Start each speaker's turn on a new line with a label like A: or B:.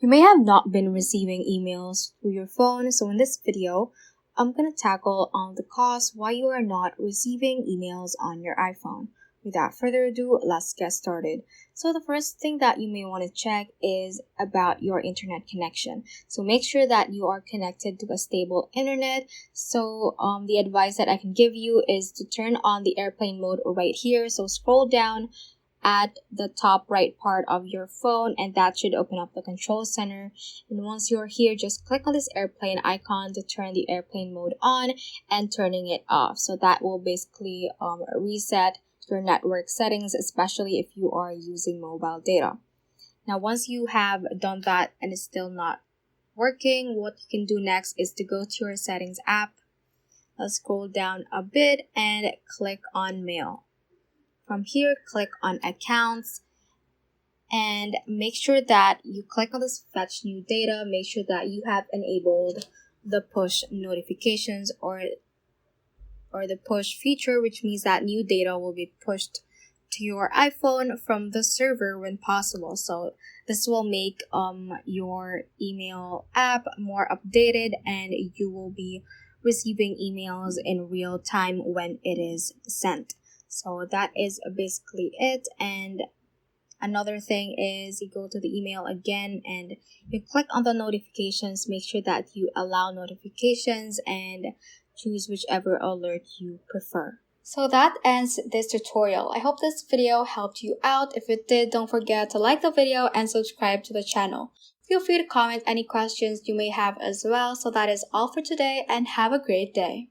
A: You may have not been receiving emails through your phone, so in this video, I'm going to tackle on the cause why you are not receiving emails on your iPhone. Without further ado, let's get started. So the first thing that you may want to check is about your internet connection. So make sure that you are connected to a stable internet. So the advice that I can give you is to turn on the airplane mode right here. So scroll down at the top right part of your phone, and that should open up the control center. And once you're here, just click on this airplane icon to turn the airplane mode on and turning it off. So that will basically reset your network settings, especially if you are using mobile data. Now, once you have done that and it's still not working, what you can do next is to go to your settings app. Let's scroll down a bit and click on mail. From here, click on accounts and make sure that you click on this fetch new data. Make sure that you have enabled the push notifications or the push feature, which means that new data will be pushed to your iPhone from the server when possible. So this will make your email app more updated and you will be receiving emails in real time when it is sent. So that is basically it. And another thing is you go to the email again and you click on the notifications. Make sure that you allow notifications and choose whichever alert you prefer. So that ends this tutorial. I hope this video helped you out. If it did, don't forget to like the video and subscribe to the channel. Feel free to comment any questions you may have as well. So that is all for today and have a great day.